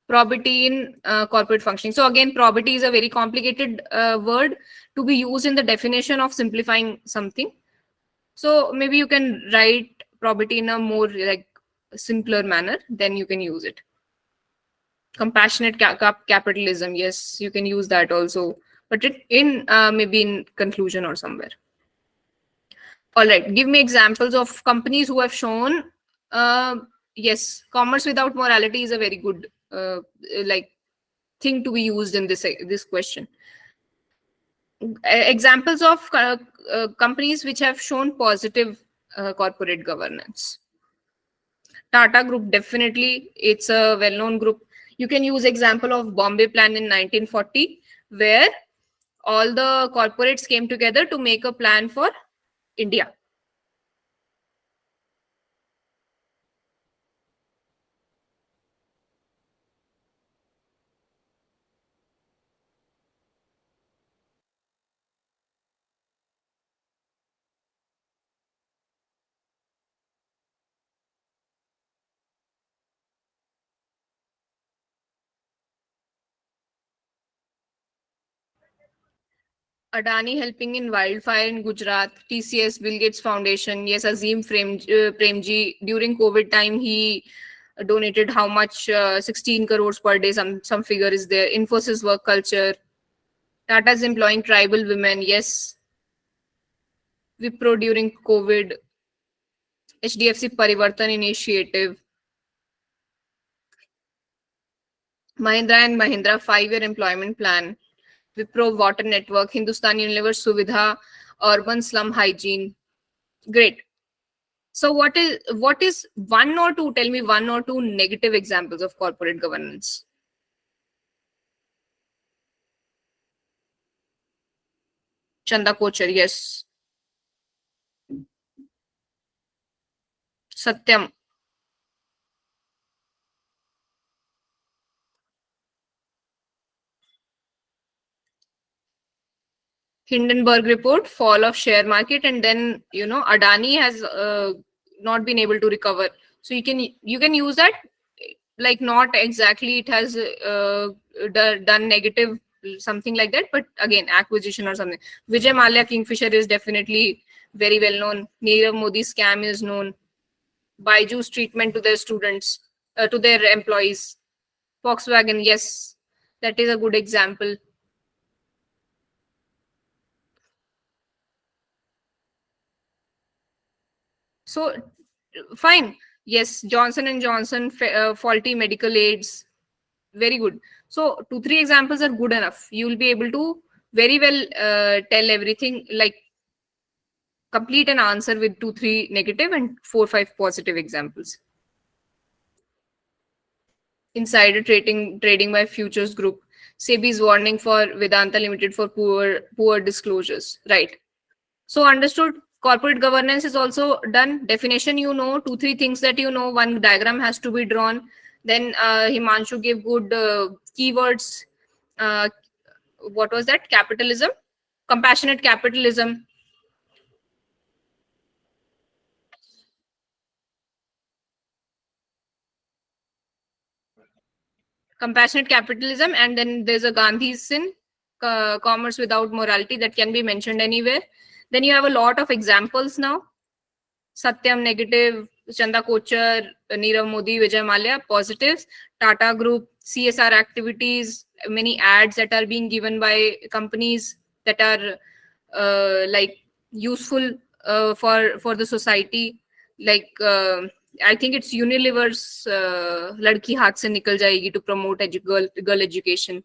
Probity in corporate functioning. So again, probity is a very complicated word to be used in the definition of simplifying something. So maybe you can write probity in a more like simpler manner, then you can use it. Compassionate capitalism, yes, you can use that also, but it in maybe in conclusion or somewhere. All right, give me examples of companies who have shown. uh, yes, commerce without morality is a very good like thing to be used in this question. Examples of companies which have shown positive corporate governance. Tata Group, definitely, it's a well-known group. You can use example of Bombay Plan in 1940, where all the corporates came together to make a plan for India. Adani helping in wildfire in Gujarat, TCS, Bill Gates Foundation. Yes, Azim Premji, during COVID time, he donated how much? 16 crores per day. Some figure is there. Infosys work culture. Tata's employing tribal women. Yes. Wipro during COVID. HDFC Parivartan Initiative. Mahindra and Mahindra 5-year employment plan. Wipro Water Network. Hindustan Unilever Suvidha. Urban slum hygiene. Great. So what is one or two? Tell me one or two negative examples of corporate governance. Chanda Kochar, yes. Satyam. Hindenburg report, fall of share market, and then Adani has not been able to recover. So you can use that, like not exactly it has done negative something like that, but again acquisition or something. Vijay Mallya Kingfisher is definitely very well known. Nirav Modi scam is known. Baiju's treatment to their students, to their employees. Volkswagen, yes, that is a good example. So, fine. Yes, Johnson and Johnson, faulty medical aids, very good. So, two, three examples are good enough. You will be able to very well tell everything, like complete an answer with two, three negative and four, five positive examples. Insider trading by futures group. SEBI's warning for Vedanta Limited for poor disclosures. Right. So understood. Corporate governance is also done. Definition, two, three things that one diagram has to be drawn. Then Himanshu gave good keywords. Uh, what was that? Capitalism, compassionate capitalism. Compassionate capitalism, and then there's a Gandhi sin, commerce without morality, that can be mentioned anywhere. Then you have a lot of examples now. Satyam negative, Chanda Kochar, Nirav Modi, Vijay Mallya positives, Tata Group, CSR activities, many ads that are being given by companies that are like useful for the society. Like I think it's Unilever's "Ladki Haath Se Nikal Jayegi" to promote girl education.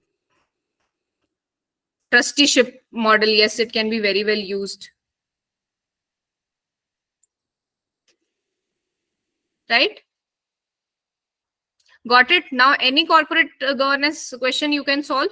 Trusteeship model, yes, it can be very well used. Right? Got it. Now, any corporate governance question you can solve,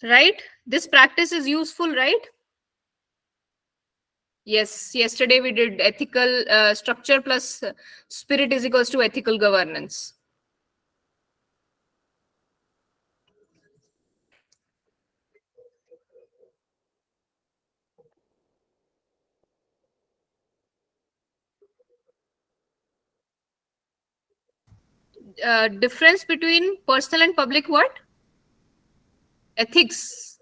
right? This practice is useful, right? Yes. Yesterday we did ethical structure plus spirit is equals to ethical governance. Difference between personal and public what? Ethics.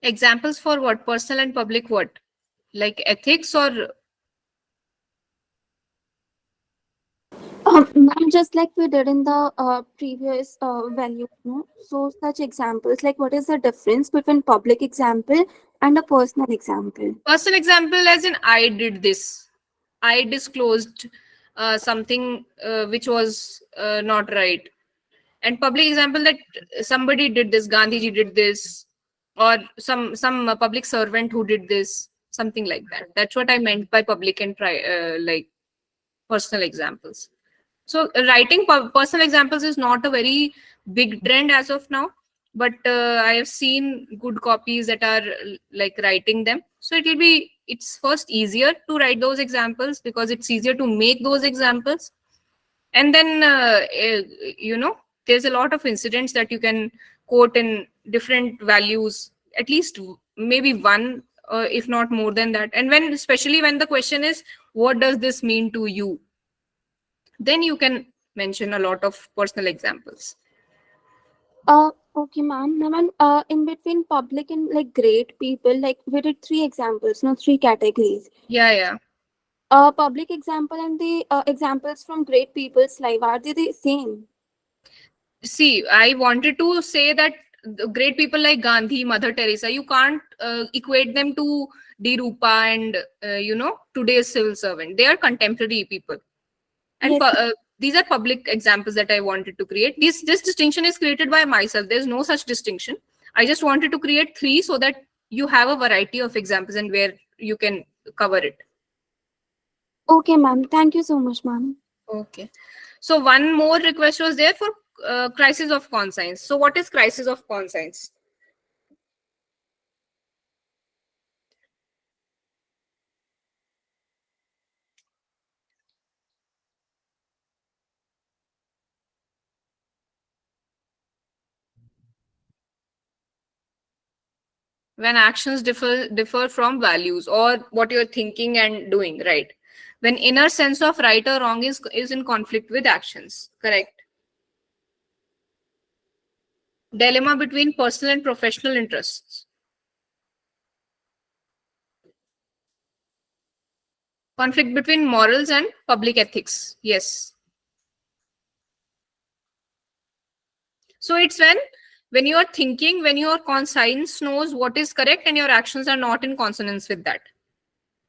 Examples for what? Personal and public what? Like ethics or Ma'am, just like we did in the previous value, no? So such examples, like what is the difference between public example and a personal example? personal example as in I did this. I disclosed something which was not right. And public example that somebody did this, Gandhiji did this, or some public servant who did this, something like that. That's what I meant by public and like personal examples. So writing personal examples is not a very big trend as of now, but I have seen good copies that are like writing them. So it's first easier to write those examples because it's easier to make those examples, and then there's a lot of incidents that you can quote in different values, at least maybe one, if not more than that. And when, especially when the question is what does this mean to you, then you can mention a lot of personal examples. Okay, ma'am. Ma'am, and, in between public and like great people, like we did three examples, no, three categories. Yeah, yeah. Public example and the examples from great people's life, are they the same? See, I wanted to say that the great people like Gandhi, Mother Teresa, you can't equate them to D. Rupa and today's civil servant. They are contemporary people, and Yes. these are public examples that I wanted to create. This distinction is created by myself. There's no such distinction. I just wanted to create three so that you have a variety of examples and where you can cover it. Okay, ma'am. Thank you so much, ma'am. Okay. So one more request was there for crisis of conscience. So what is crisis of conscience? When actions differ from values or what you're thinking and doing, right? When inner sense of right or wrong is in conflict with actions, correct? Dilemma between personal and professional interests. Conflict between morals and public ethics. Yes. So it's when you are thinking, when your conscience knows what is correct and your actions are not in consonance with that.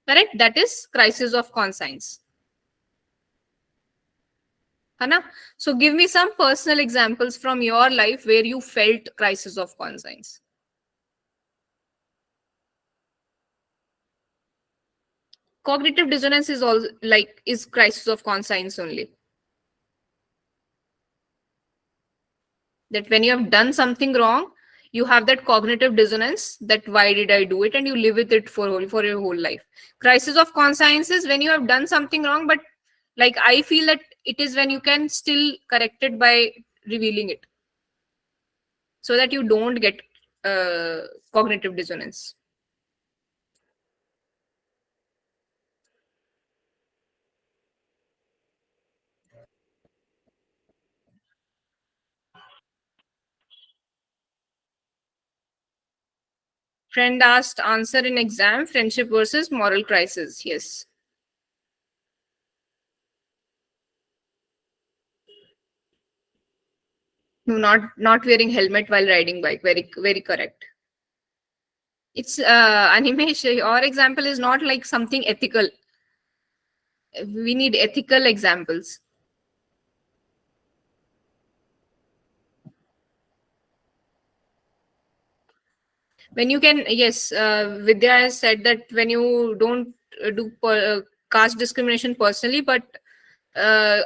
Correct? That is crisis of conscience. Hana? So give me some personal examples from your life where you felt crisis of conscience. Cognitive dissonance is all like is crisis of conscience only. That when you have done something wrong, you have that cognitive dissonance that why did I do it, and you live with it for your whole life. Crisis of conscience is when you have done something wrong, but like I feel that it is when you can still correct it by revealing it, so that you don't get cognitive dissonance. Friend asked answer in exam, friendship versus moral crisis. Yes. No, not wearing helmet while riding bike. Very very correct. It's animation. Your example is not like something ethical. We need ethical examples. When you can, yes, Vidya has said that when you don't do caste discrimination personally, but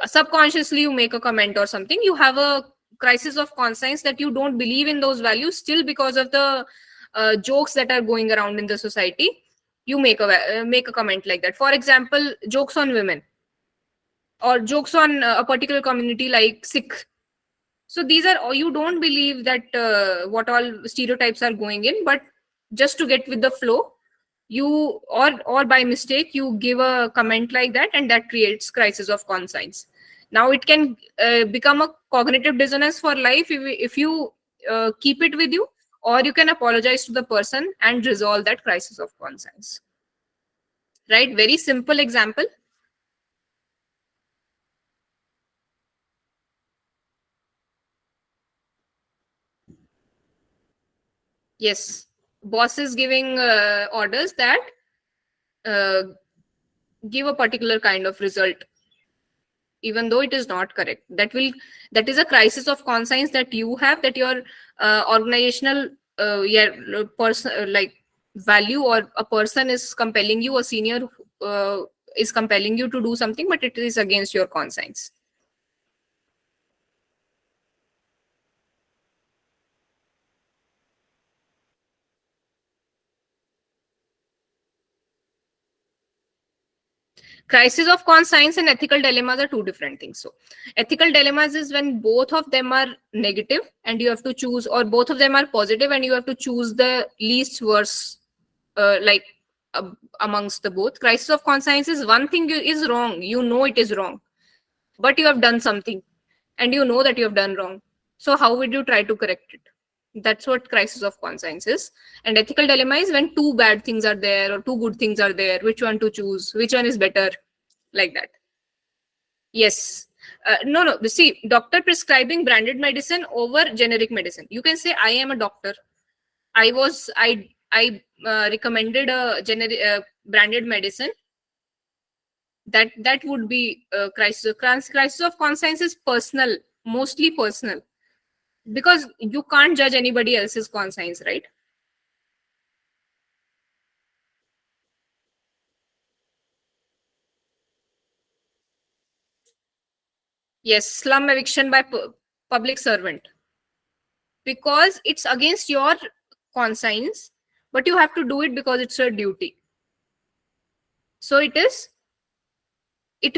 subconsciously you make a comment or something, you have a crisis of conscience that you don't believe in those values still because of the jokes that are going around in the society. You make a comment like that. For example, jokes on women or jokes on a particular community like Sikh. So these are, you don't believe that what all stereotypes are going in, but just to get with the flow, you, or by mistake you give a comment like that, and that creates crisis of conscience. Now it can become a cognitive dissonance for life if you keep it with you, or you can apologize to the person and resolve that crisis of conscience. Right? Very simple example. Yes, boss is giving orders that uh, give a particular kind of result, even though it is not correct. That is a crisis of conscience that you have, that your organizational yeah, person, like value, or a person is compelling you, a senior uh, is compelling you to do something, but it is against your conscience. Crisis of conscience and ethical dilemmas are two different things. So ethical dilemmas is when both of them are negative and you have to choose, or both of them are positive and you have to choose the least worse, like amongst the both. Crisis of conscience is one thing is wrong, you know it is wrong, but you have done something and you know that you have done wrong, so how would you try to correct it? That's what crisis of conscience is. And ethical dilemma is when two bad things are there or two good things are there, which one to choose, which one is better, like that. Yes. No, see, doctor prescribing branded medicine over generic medicine. You can say, I am a doctor. I recommended a generic branded medicine. That would be crisis. Crisis of conscience is personal, mostly personal, because you can't judge anybody else's conscience, right? Yes, slum eviction by public servant, because it's against your conscience, but you have to do it because it's your duty. So it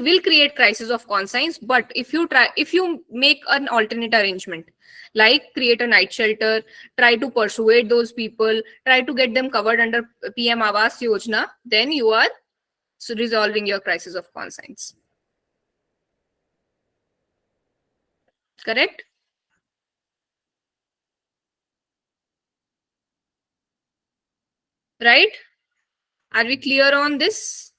will create crisis of conscience. But if you make an alternate arrangement, like create a night shelter, try to persuade those people, try to get them covered under PM Awas Yojana, then you are resolving your crisis of conscience. Correct? Right? Are we clear on this?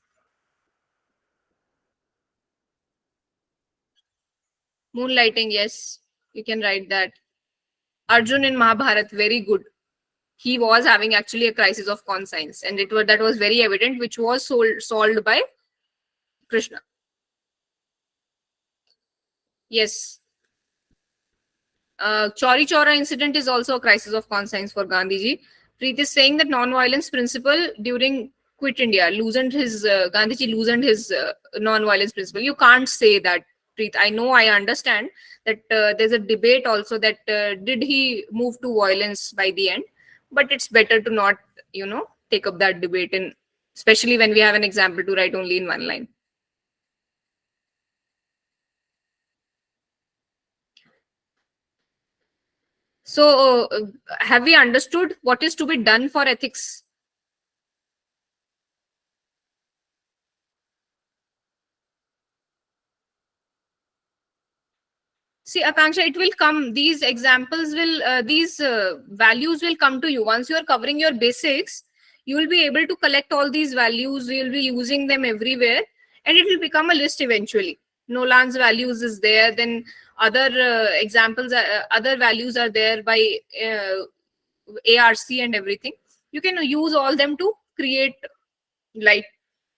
Moonlighting, yes, you can write that. Arjun in Mahabharat, very good. He was having actually a crisis of conscience, and that was very evident, which was solved by Krishna. Yes. Chauri Chaura incident is also a crisis of conscience for Gandhiji. Preet is saying that non-violence principle during Quit India loosened his Gandhiji loosened his non-violence principle. You can't say that, Preet. I know, I understand that there's a debate also that did he move to violence by the end, but it's better to not, take up that debate, in especially when we have an example to write only in one line. So, have we understood what is to be done for ethics? See, Akanksha, it will come. These examples will, these values will come to you. Once you are covering your basics, you will be able to collect all these values. You will be using them everywhere, and it will become a list eventually. Nolan's values is there. Then other examples, other values are there by ARC and everything. You can use all them to create, like,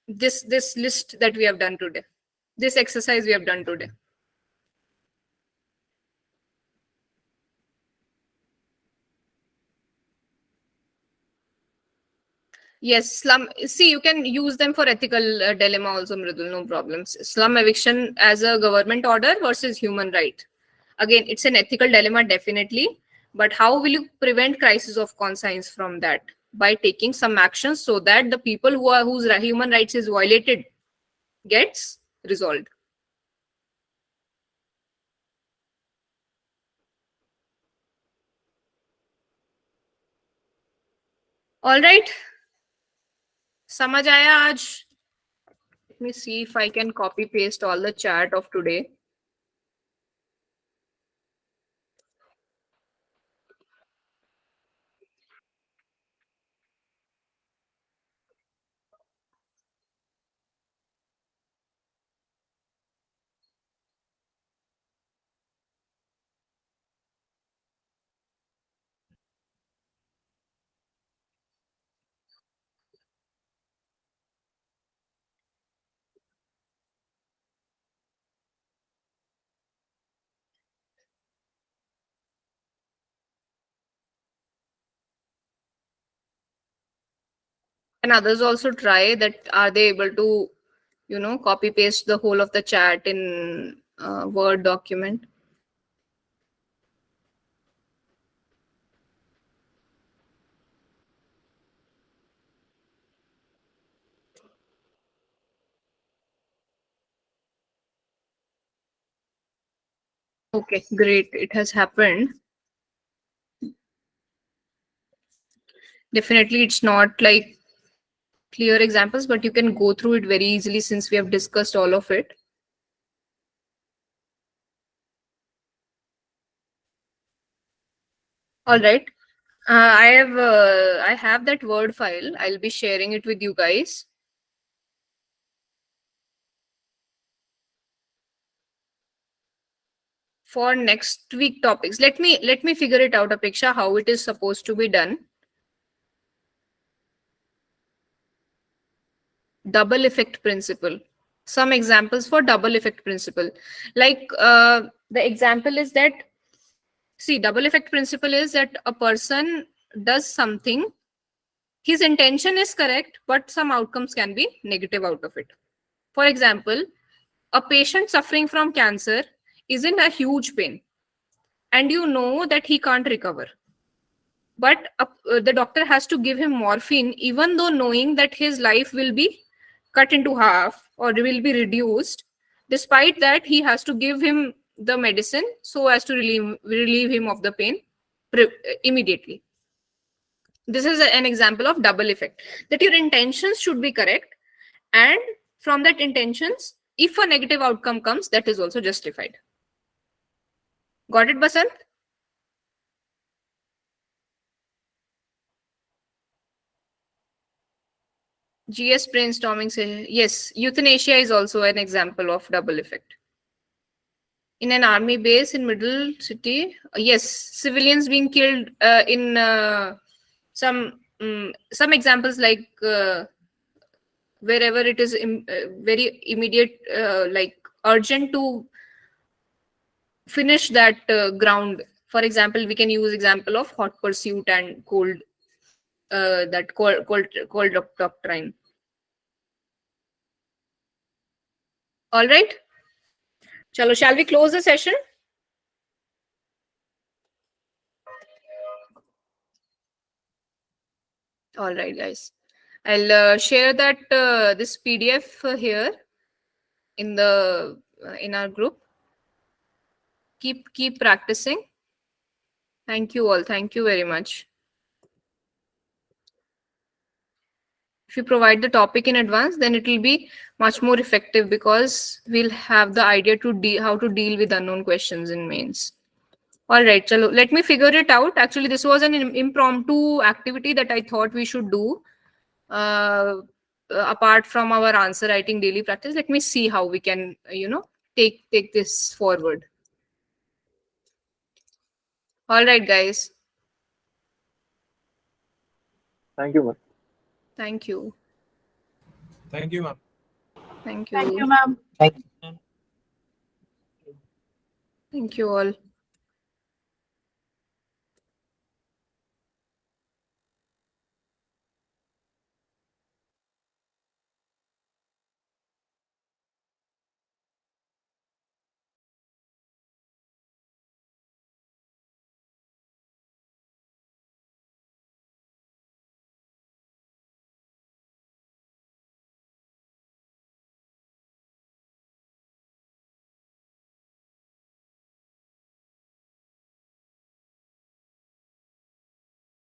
this list that we have done today. This exercise we have done today. Yes, slum. See, you can use them for ethical dilemma also, Mridul. No problems. Slum eviction as a government order versus human right. Again, it's an ethical dilemma, definitely. But how will you prevent crisis of conscience from that? By taking some actions so that the people whose human rights is violated gets resolved. All right. समझ आया आज? Let me see if I can copy paste all the chat of today. And others also try that, are they able to, copy paste the whole of the chat in Word document? Okay, great. It has happened. Definitely, it's not like clear examples, but you can go through it very easily since we have discussed all of it. All right. I have that Word file. I'll be sharing it with you guys. For next week topics. Let me figure it out, Apeksha, how it is supposed to be done. Double effect principle. Some examples for double effect principle. Like the example is that, see, double effect principle is that a person does something, his intention is correct, but some outcomes can be negative out of it. For example, a patient suffering from cancer is in a huge pain, and you know that he can't recover. But the doctor has to give him morphine, even though knowing that his life will be cut into half or will be reduced. Despite that, he has to give him the medicine so as to relieve him of the pain immediately. This is an example of double effect, that your intentions should be correct, and from that intentions, if a negative outcome comes, that is also justified. Got it, Basant? GS brainstorming say yes, euthanasia is also an example of double effect. In an army base in middle city, yes, civilians being killed in some examples, like wherever it is very immediate, like urgent to finish that ground. For example, we can use example of hot pursuit and cold, that cold doctrine. All right. Chalo, shall we close the session? All right, guys. I'll share that this PDF here in the in our group. Keep practicing. Thank you all. Thank you very much. If you provide the topic in advance, then it will be much more effective, because we'll have the idea to how to deal with unknown questions in mains. All right, chalo. Let me figure it out. Actually, this was an impromptu activity that I thought we should do. Apart from our answer writing daily practice, let me see how we can, take this forward. All right, guys. Thank you, ma'am. Thank you. Thank you, ma'am. Thank you. Thank you, ma'am. Thank you. Thank you all.